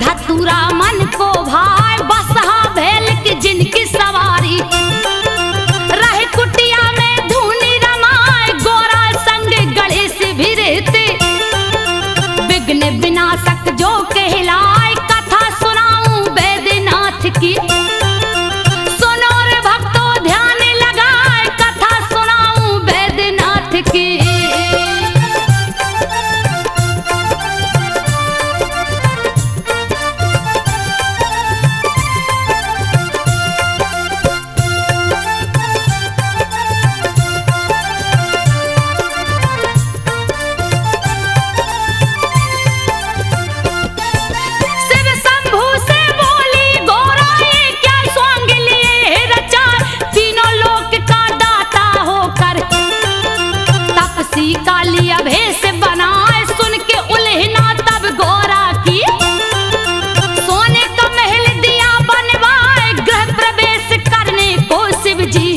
धतूरा मन को भाई बसहा भेल की जिनकी सवारी रहे कुटिया में धूनी रमाए गोरा संग गणेश भी रहते विघ्न विनाशक जो कहलाए कथा सुनाऊं वैद्यनाथ की सुनो रे भक्तों ध्यान लगाए कथा सुनाऊं वैद्यनाथ की। कालिया भेष बनाए सुन के उल्हना तब गोरा की सोने का महल दिया बनवाए गृह प्रवेश करने को शिव जी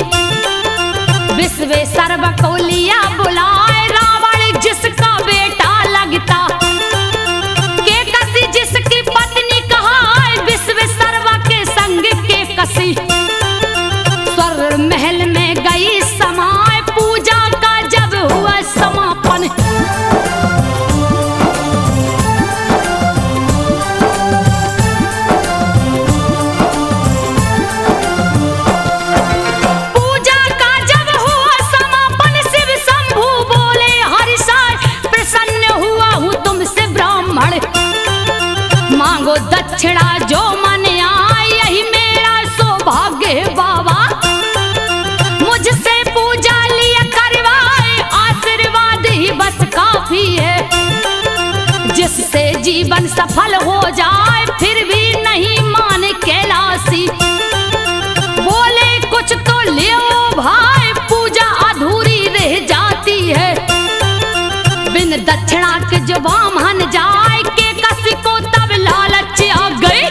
विश्वेश्वर को लिया बुलाए रावण जिसका बेटा लगता के कसी जिसकी पत्नी कहाए विश्वेश्वर के संग के कसी स्वर महल में गई समाए पूजा का जब हुआ समापन पूजा का जब हुआ समापन शिव शंभू बोले हरिषाय प्रसन्न हुआ हूँ तुमसे ब्राह्मण मांगो दक्षिणा जो मन आए यही मेरा सौभाग्य है बाबा मुझसे पूजा लिया करवाए आशीर्वाद ही बस काफी है जिससे जीवन सफल हो जाए फिर भी नहीं माने कैलाशी बोले कुछ तो ले भाई पूजा अधूरी रह जाती है बिन दक्षिणा के जो ब्राह्मण जाए के कसी को तब लालच आ गई।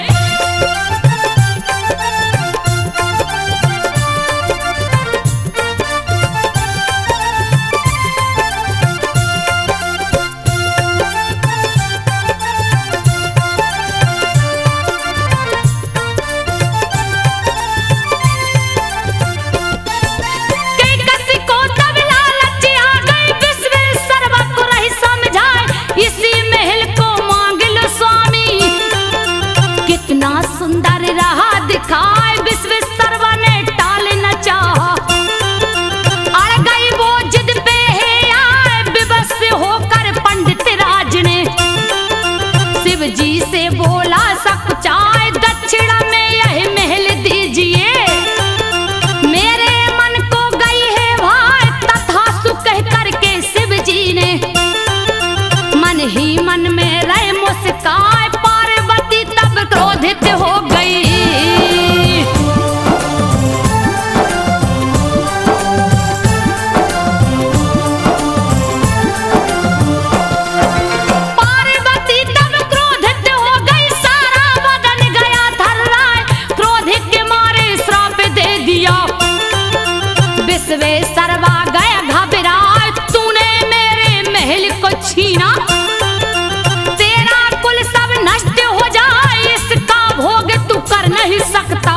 कर नहीं सकता।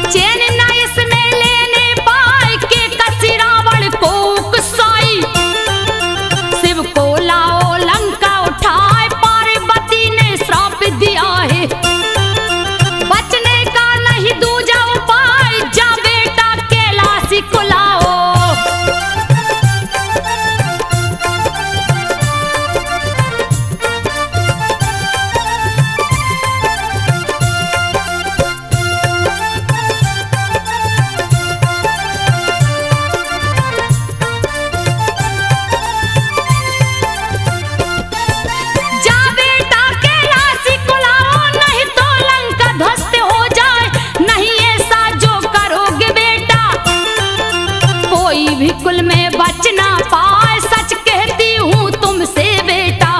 चैन न इसमें लेने पाए के कसी रावण को उकसाई। शिव को लाओ लंका उठाए, पार्वती ने श्राप दिया है। बचने का नहीं दूजा उपाय, जा बेटा कैलाशी को लाओ। जा बेटा कैलाशी को लाओ, नहीं तो लंका ध्वस्त हो जाए। नहीं ऐसा जो करोगे बेटा, कोई भी कुल में बच ना पाए। सच कहती हूँ तुमसे बेटा,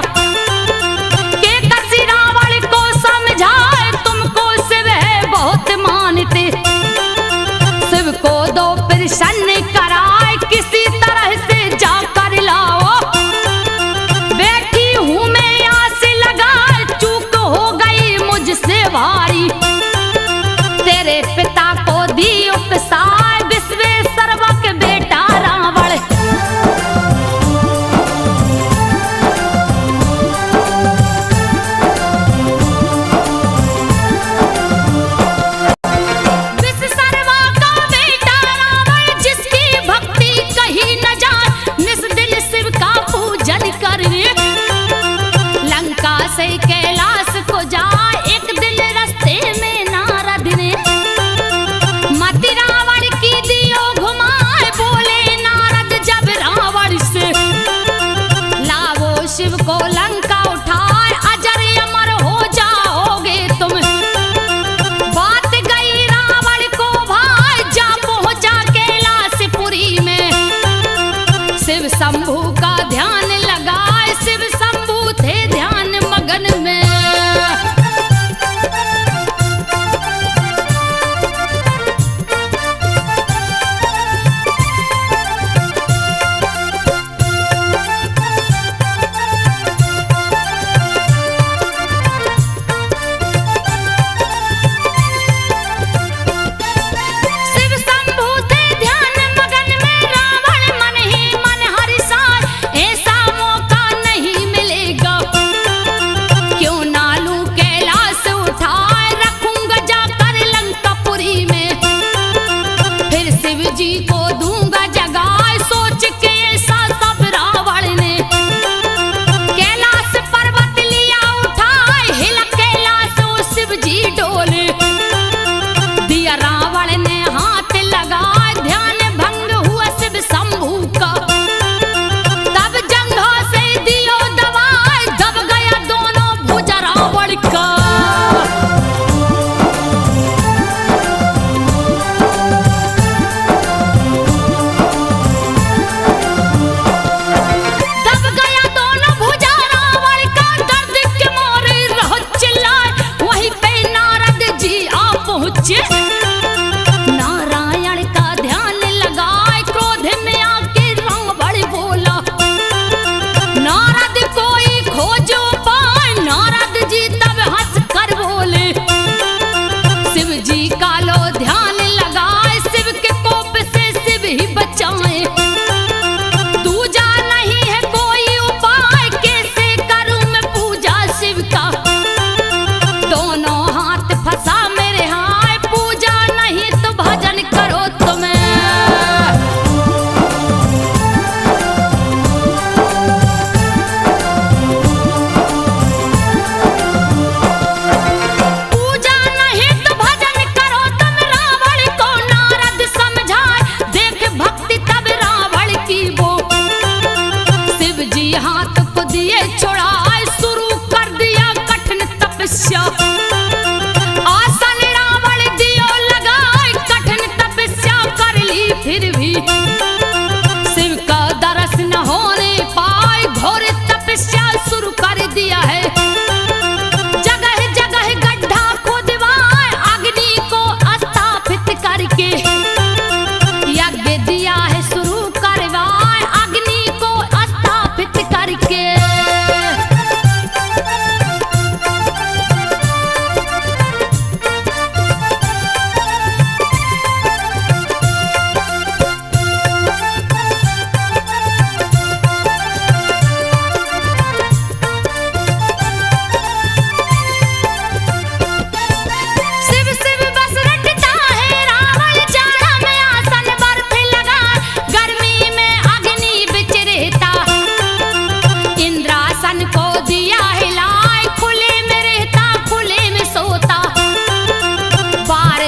के कसी रावण को समझाए। तुमको शिव है बहुत मानते, शिव को दो प्रसन्न कराए। किसी तरह से जाकर लाओ, बैठी हूँ मैं आस लगाए। चूक हो गई मुझसे भारी, तेरे पिता को दी उपसाय। विश्वेश्वरवा के बेटा रावण, विश्वेश्वरवा का बेटा रावण, जिसकी भक्ति कहीं न जाए। निस दिल शिव का पूजन कर लंका से कैलाश को जाए। एक दिन रास्ते में नारद ने मति रावण की दियो घुमाए। बोले नारद जब रावण से, लावो शिव को लंका उठाए। अजर अमर हो जाओगे तुम, बात गई रावण को भाई। जा पहुंचा कैलाशपुरी में, शिव शंभू का ध्यान लगाए। शिव शंभू थे ध्यान मगन में। शिव शंभू थे ध्यान मगन में, रावण मन ही मन हर्षाए। ऐसा मौका नहीं मिलेगा, क्यों ना लूं कैलाश उठाए। रखूंगा जाकर लंकापुरी में, फिर शिव जी को दूंगा जगाए। सोच के ऐसा सब रावण ने कैलाश पर्वत लिया उठाए। हिला कैलाश ओ शिव जी डोले, दिया रावण ने हाथ लगाए। ध्यान भंग हुआ शिव शंभू का, तब जंघा से दियो दबाए। दब गया दोनों भुजा रावण का। दब गया दोनों भुजा रावण का, दर्द के मारे रहो चिल्लाए। वहीं पे नारद जी आ पहुंचे, नारायण का ध्यान लगाए। क्रोध में आके रावण बोला, नारद कोई खोजो पाए। नारद जी तब हंस कर बोले, शिव जी का लो ध्यान लगाए। शिव के कोप से शिव ही बचाए। दूजा नहीं है कोई उपाय, कैसे करूं मैं पूजा शिव का। दोनों हाथ फंसा मेरे हाय, पूजा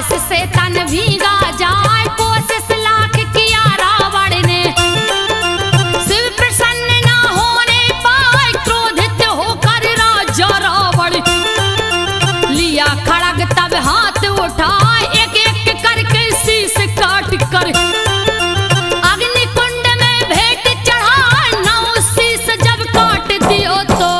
बारिश से तन भीगा जाए, कोशिश लाख किया रावण ने, शिव प्रसन्न ना होने पाए, क्रोधित होकर राजा रावण लिया खड़ग तब हाथ उठाए, एक एक करके शीश काट कर अग्निकुंड में भेंट चढ़ाए, नौ शीश जब काट दियो तो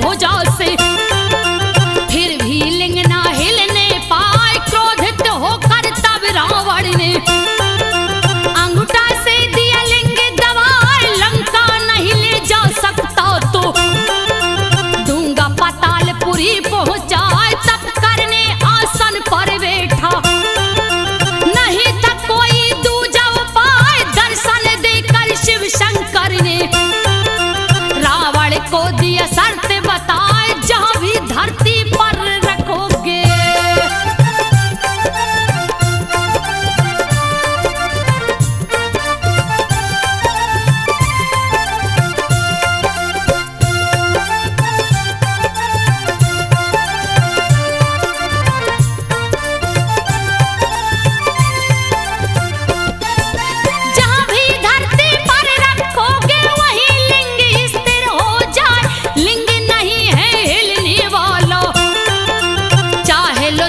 भुजा से, फिर भी लिंग ना हिलने पाए। क्रोधित होकर तब रावण ने अंगूठा से दिया लिंग दबाए। लंका नहीं ले जा सकता तो दूंगा पातालपुरी पहुंचाए। तब करने आसन पर बैठा, नहीं था कोई दूजा उपाय। दर्शन देकर शिव शंकर ने रावण को दिया शर्त बताए, जहां भी धरती पर रखोगे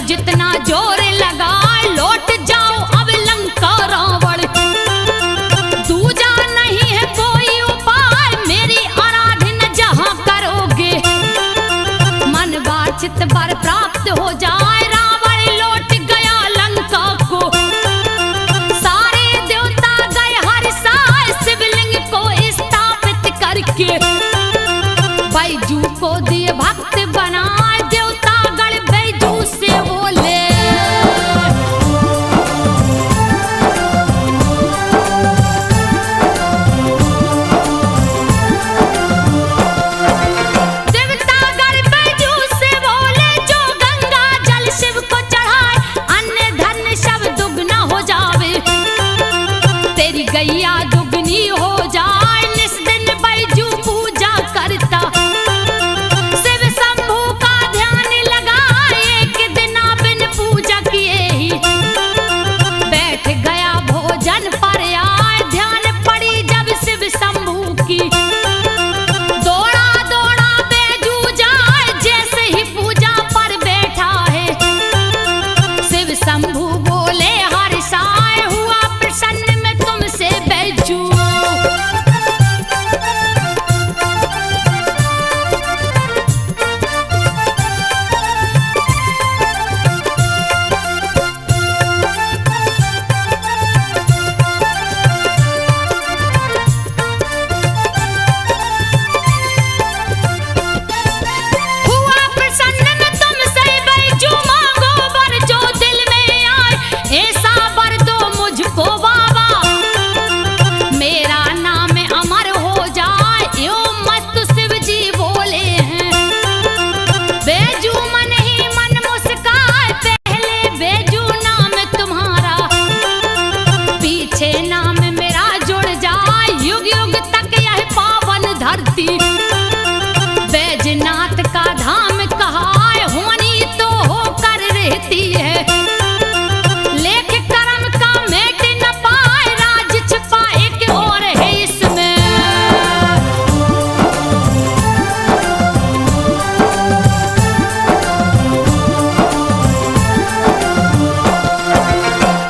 जितना जोर लगा लौट जाओ अब लंका रावण। दूजा नहीं है कोई उपाय, मेरी आराधना जहां करोगे मन वांछित वर प्राप्त हो जाए। रावण लौट गया लंका को, सारे देवता गए हर्षाए। शिवलिंग को स्थापित करके बैजू को दिए भक्त बनाए। देवता गण बैजू से बोले, देवता गण बैजू से बोले, जो गंगा जल शिव को चढ़ाए अन्य धन सब दुगना हो जावे। तेरी गैया दुगनी हो जाए, निस दिन बैजू पूजा करता। शिव शंभू का ध्यान लगाए, एक दिन बिन पूजा किए ही बैठ गया भोजन पर आए। ध्यान पड़ी जब शिव शंभू की, दौड़ा दौड़ा बैजू जाए। जैसे ही पूजा पर बैठा है शिव शंभू बोले हर्षाए, हुआ प्रसन्न मैं तुमसे बैजू। हुआ प्रसन्न मैं तुमसे बैजू, मांगो वर जो दिल में आए। ऐसा वर दो मुझको बाबा, मेरा नाम अमर हो जाए। यो मत शिव जी बोले हैं। बैजू मन ही मन मुस्काए, पहले बैजू नाम तुम्हारा, पीछे नाम मेरा जुड़ जाए। युग युग तक यह पावन धरती बैजनाथ का धाम कहा है। होनी तो होकर रहती है, लेख कर्म का मेट न पाए। राज छिपा एक और है इसमें,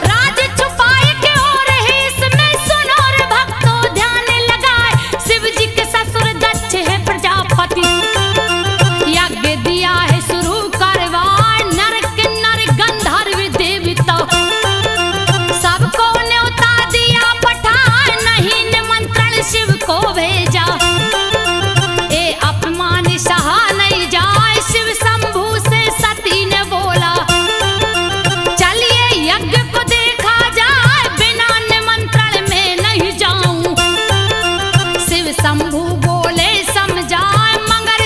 राज छुपा एक और है इसमें। सुनो रे भक्तों ध्यान लगाए, शिव जी के ससुर दक्ष है प्रजापति। यज्ञ दिया है शुरू करवाए, नर किन्नर गंधर्व देवता सबको न्योता दिया पठाए। नहीं निमंत्रण शिव को भेजा, ए अपमान सहा नहीं जाए। शिव शंभू से सती ने बोला, चलिए यज्ञ को देखा जाए। बिना निमंत्रण में नहीं जाऊं। शिव शंभू बोले समझाए, मगर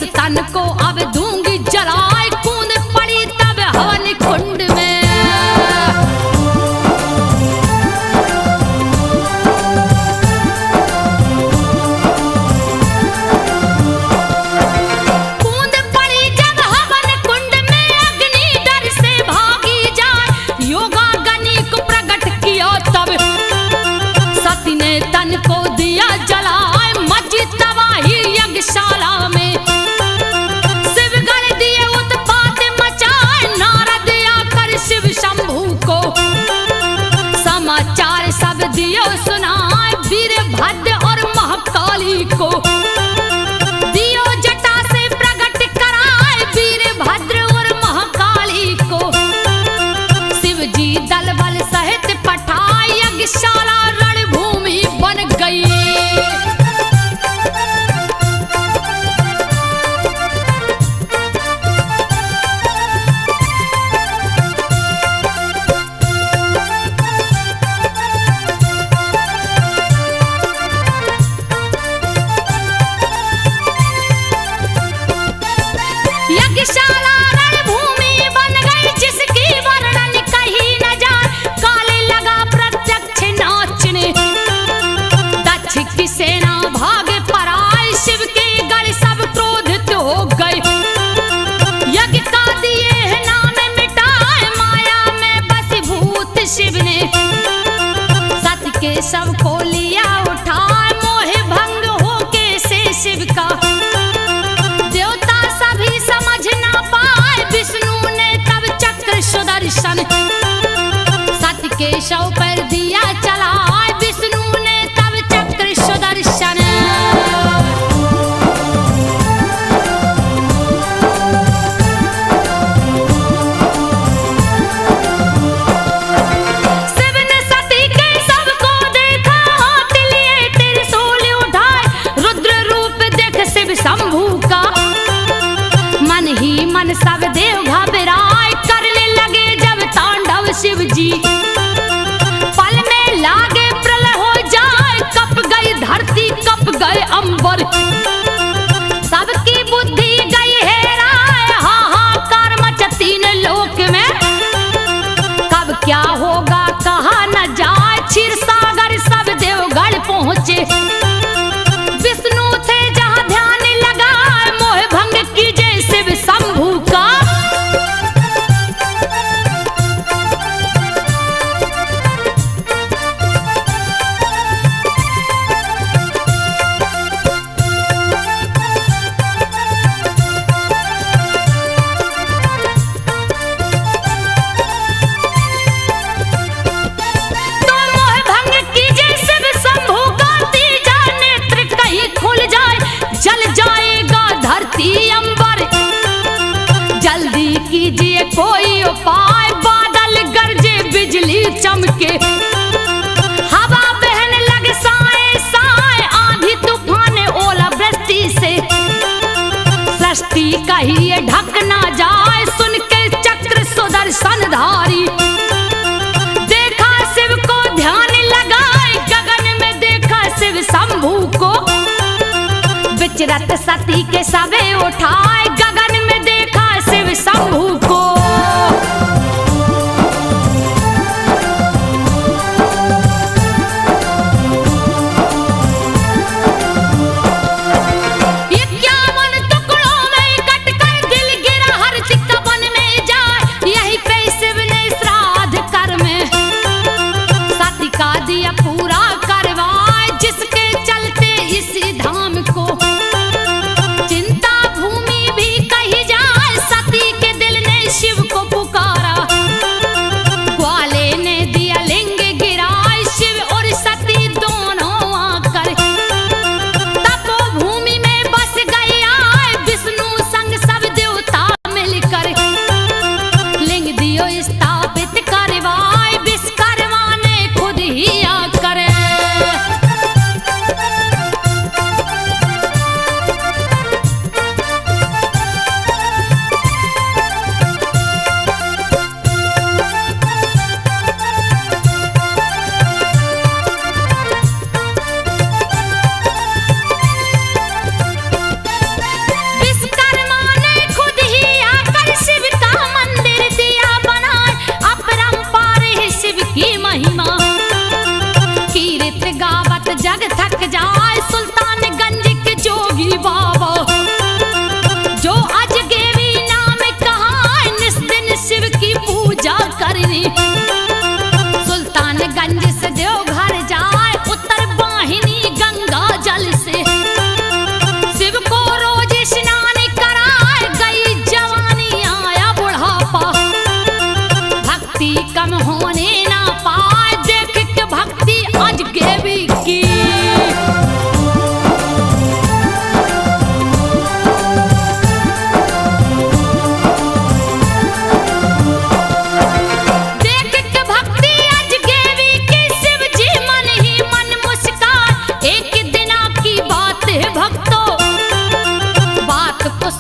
इस तन को अब दूंगी जलाए, कूद पड़ी तब हवन कुंड में। कूद पड़ी जब हवन कुंड में, अग्नि डर से भागी जाए, योगाग्नि को प्रकट किया तब सती ने तन को दिया जलाए, मची तबाही यज्ञशाला में। शिव गण दिए उत्पात मचाए, नारद आकर शिव शंभू को समाचार सब दियो सुनाए, वीरभद्र और महाकाली को दियो जटा से प्रकट कराए, वीरभद्र और महाकाली को शिव जी दल बल सहित पठाए, यज्ञशाला रणभूमि बन गई। यज्ञशाला रणभूमि बन गई, जिसकी वर्णन कही न जाए, काले लगा प्रत्यक्ष नाचने, दक्ष की सेना भागे पराए, शिव के गढ़ सब क्रोधित हो गए, यज्ञ का दिए नाम मिटाए, माया में बसीभूत शिव ने सत्य के शव को लिया उठाए, मोह भंग होके से शिव का देवता सभी समझ ना पाए, विष्णु ने तब चक्र सुदर्शन सत्य के शव पर दिया चलाए, विष्णु ने तब चक्र सुदर्शन। शिव ने सती के शव को देखा, हाथ लिए त्रिशूल उठाए, रुद्र रूप देख शिव शंभू का मन ही मन सब देव घबराए, करने लगे जब तांडव शिव जी, पल में लागे प्रलय हो जाए, कप गई धरती कप गए अंबर, सबकी बुद्धि गई हेराए, हाहाकार मचा तीन लोक में, कब क्या होगा कहा न जाए, क्षीर सागर सब देवगढ़ पहुंचे, विष्णु थे जहां ध्यान लगाए, मोह भंग कीजे शिव शंभू का। तो मोह भंग कीजे शिव शंभू का, तीजा नेत्र कहीं खुल जाए, जल जाएगा धरती अंबर, जल्दी कीजिए कोई उपाय, बादल गरजे बिजली चमके, हवा बहन लगे साए साए, आंधी तूफान ओला वृष्टि से सृष्टि कहिए ढक ना जाए, सुन के चक्र सुदर्शन धारी, देखा शिव को ध्यान लगाए, गगन में देखा शिव शंभू को, विचरत सती के सबे उठाए, गगन में देखा शिव शंभू को। चिंता भूमि भी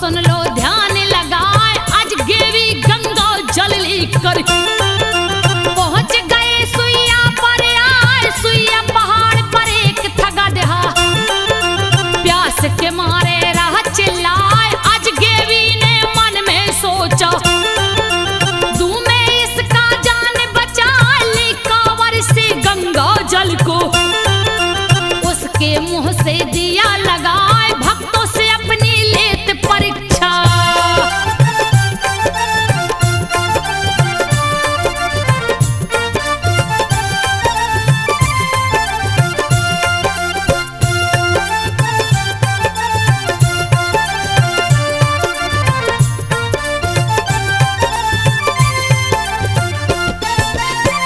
सुन लो ध्यान लगाए, आज गेवी गंगा जल लेकर पहुंच गए सुइया पर आए। सुइया पहाड़ पर एक थगा दहा, प्यास के मारे रहा चिल्लाए। आज गेवी ने मन में सोचा, दूं मैं इसका जान बचा ली कांवर से गंगा जल को। उसके मुंह से दिया लगाए, भक्तों से अपनी लेत परीक्षा।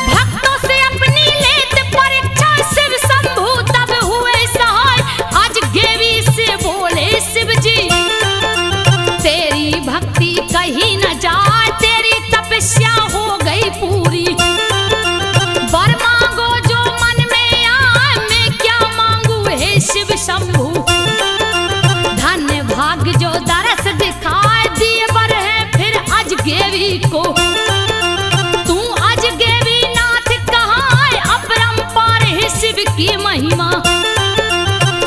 भक्तों से अपनी लेत परीक्षा, शिव शंभू तब हुए सहाय। आज गेवी से बोले शिव जी, तेरी भक्ति कहीं न जाए, तेरी तपस्या हो गई पूरी। वर मांगो जो मन में आए, मैं क्या मांगू हे शिव शंभू। धन्य भाग जो दरस दिखाए, दिए वर है फिर आज गेवी को। तू आज गेवी नाथ कहाँ, अपरंपार है शिव की महिमा।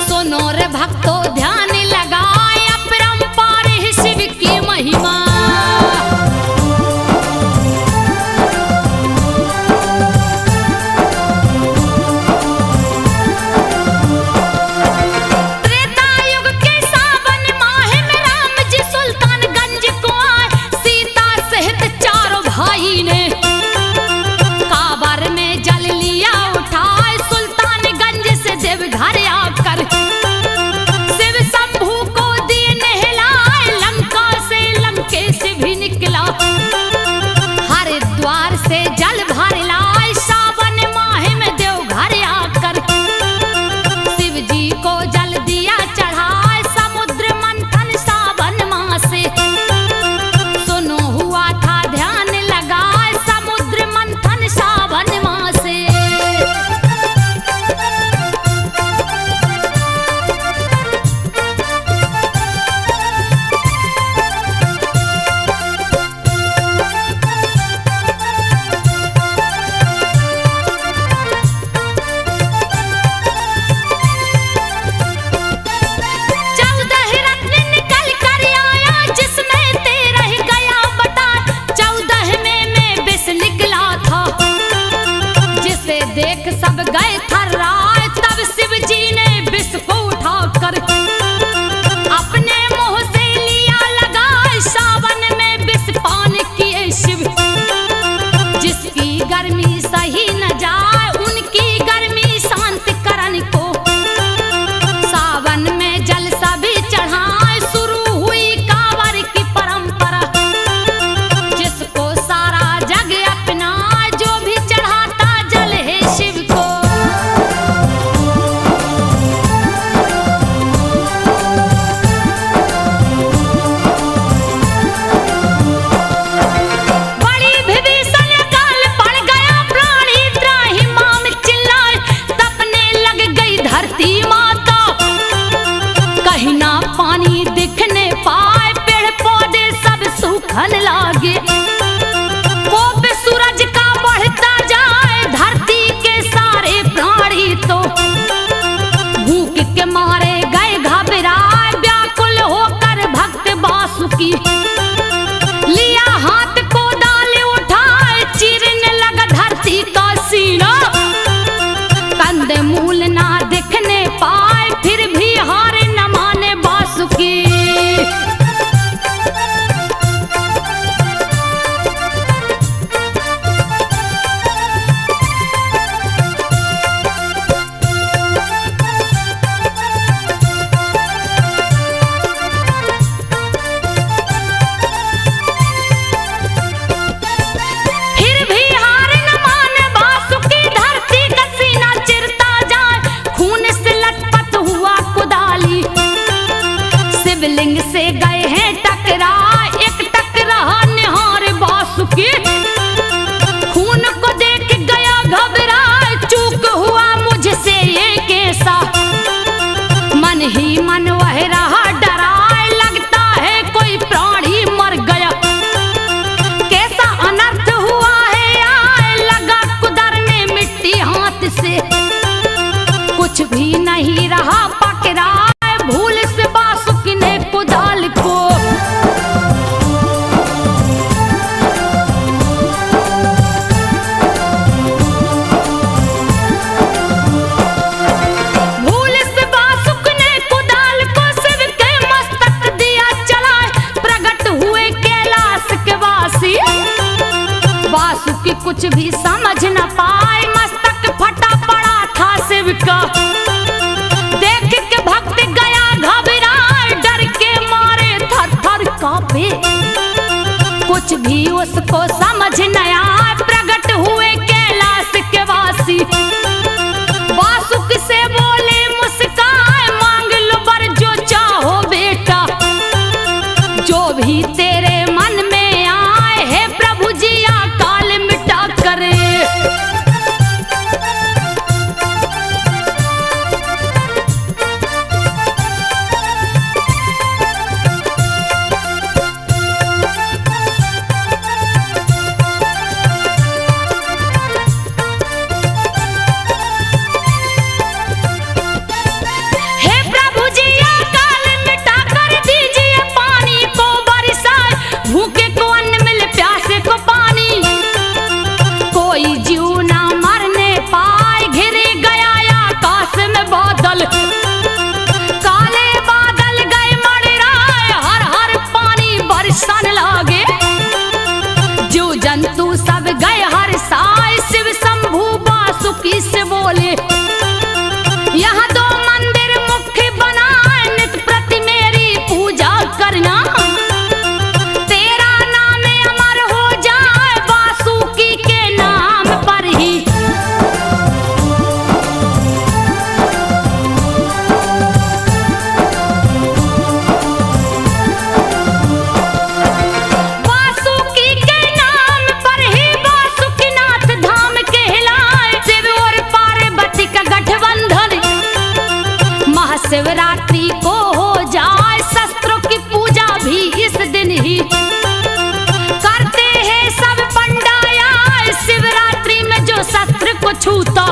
सुनो रे भक्तों ध्यान लगाए, अपरंपार है शिव की महिमा। त्रेता युग के सावन माह में राम जी सुल्तानगंज को आए। सीता सहित चारों भाई ने कांवर में जल लिया उठाए। सुल्तानगंज से देवघर आकर शिव शंभू को दिए नहलाए। लंका से लंकेश भी निकला, हरिद्वार से जल भर लाए। सावन माह में देवघर आकर शिव जी को जल दिया चढ़ाए। समुद्र मंथन सावन माह से, सुनो हुआ था ध्यान लगाए। समुद्र मंथन सावन माह से। चौदह रत्न निकल कर आया, जिसमें 13 गया बता। 14 में मैं विष निकला था, जिसे देख सब गए थर्राए। तब शिव जी ने विष को उठाकर अपने मुंह से लिया लगाए। सावन में विष पान किए शिव, जिसकी गर्मी सही न जाए, उनकी गर्मी शांत करन को। सावन में जल सभी चढ़ाए, शुरू हुई कांवर की परंपरा। जिसको सारा जग अपना, जो भी चढ़ाता जल है शिव को। बड़ी विभीषण काल पड़ गया, प्राणी त्राहि माम चिल्लाए। तपने लग गई धरती माता, कहीं ना पानी दिखने पाए। पेड़ पौधे सब सूखन लागे, कोप सूरज का बढ़ता जाए। धरती के सारे प्राणी तो भूख के मारे गए घबराए। व्याकुल होकर भक्त वासुकी लिया हाथ को डाल उठाए। चीरने लगा धरती का सीना, कंद मूल ना दिखने पाए। फिर भी हार न माने वासुकी। फिर भी हार न माने वासुकी, धरती का सीना चिरता जाए। खून से लटपट हुआ कुदाली, शिवलिंग से गए हैं टकरा। एक टकरा निहार वासुकी, खून को देख गया घबरा। चूक हुआ मुझसे ये कैसा, मन ही मन वह रहा डरा। लगता है कोई कुछ भी समझ न पाए, मस्तक फटा पड़ा था शिव का। देख के भक्त गया घबराए, डर के मारे थर थर कांपे। कुछ भी उसको समझ न आए, प्रकट हुए कैलाश के वासी। वासुक से बोले मुस्काए, मांग लो वर जो चाहो बेटा, जो भी तेरे मन में आए, हे प्रभु जी अकाल मिटा करे। जंतु सब गए हर साय, शिव शंभु वासुकी से बोले, यहाँ 2 मंदिर मुख्य बनाए, नित प्रति मेरी पूजा करना। तेरा नाम अमर हो जाए, वासुकी के नाम पर ही। शिवरात्रि को हो जाए, शस्त्रों की पूजा भी इस दिन ही करते हैं सब पंडाया। शिवरात्रि में जो शस्त्र को छूता,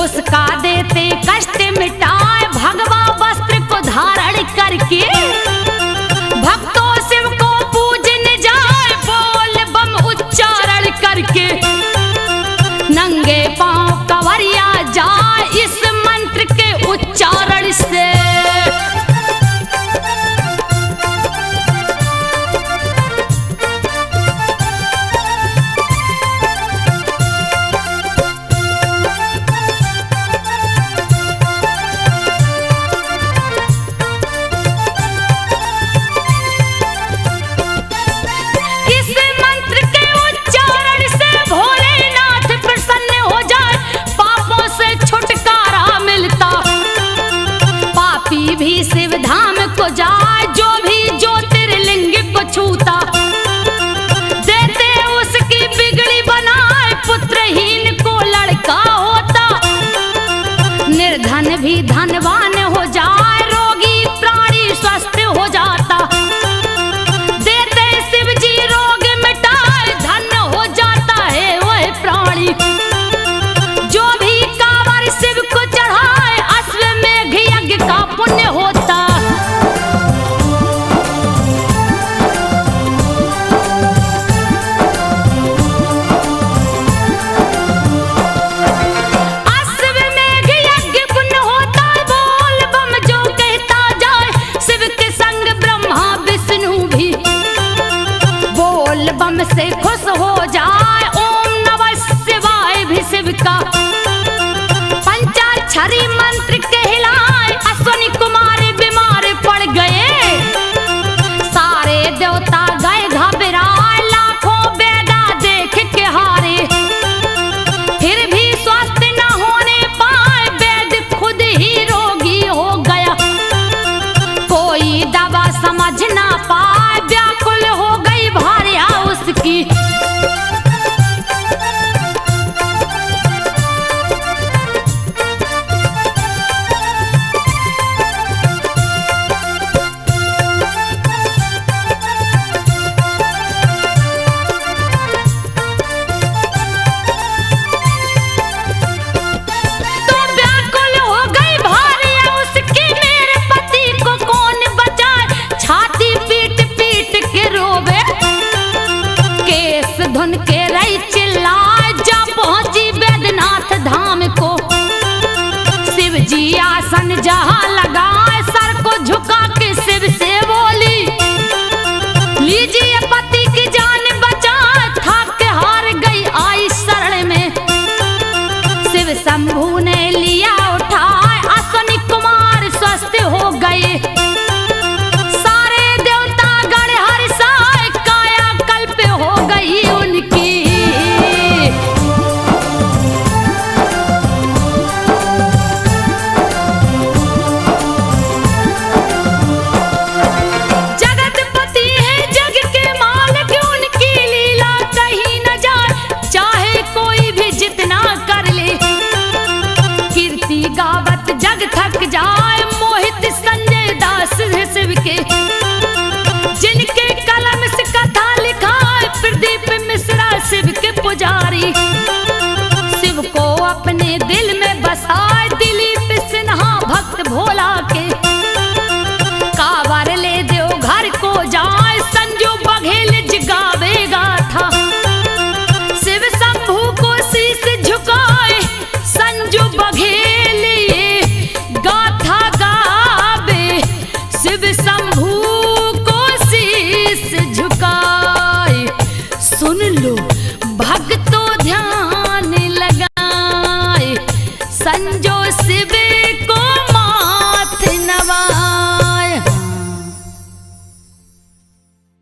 उसका देते कष्ट मिटाए, भगवा वस्त्र को धारण करके भक्तों शिव को पूजने जाए, बोल बम उच्चारण करके। नंगे पांव कंवरिया जाए, इस मंत्र के उच्चारण से। भी शिव धाम को जाए, जो भी ज्योतिर्लिंग को छूता, देते उसकी बिगड़ी बनाए, पुत्रहीन को लड़का होता। निर्धन भी धनवान हो जाए, रोगी प्राणी स्वस्थ हो जाता। देते शिव जी रोग मिटाए, धन हो जाता है वह प्राणी। जो भी कांवर शिव को चढ़ाए, अश्वमेघ यज्ञ का पुण्य होता। अश्वमेघ यज्ञ पुण्य होता, बोल बम जो कहता जाए, शिव के संग ब्रह्मा विष्णु भी बोल बम से खुश हो जाए। ओम नमः शिवाय भी शिव का पंचाक्षरी मंत्र कहलाए, अश्वनी कुमार बीमार पड़ गए, सारे देवता गए घबराए, लाखों वेदा देख के हारे, फिर भी स्वस्थ न होने पाए, वेद खुद ही रोगी हो गया। कोई दवा समझ ना पाए, व्याकुल हो गई भार्या उसकी। धुन के रही चिल्लाए, जा पहुंची बैद्यनाथ धाम को। शिव जी आसन जहां लगाए, सर को झुका के शिव से बोली, लीजिए पति की जान बचा, थक हार गई शिव के पुजारी। शिव को अपने दिल में बसाए दिलीप सिन्हा भक्त भोला के। कावर ले दो घर को जाए संजू बघेल जगावेगा था। शिव शंभू को शीश झुकाए संजू बघेल गाथा गावे। शिव शंभू को शीश झुकाए। सुन लो भक्तों ध्यान लगाए संजो शिव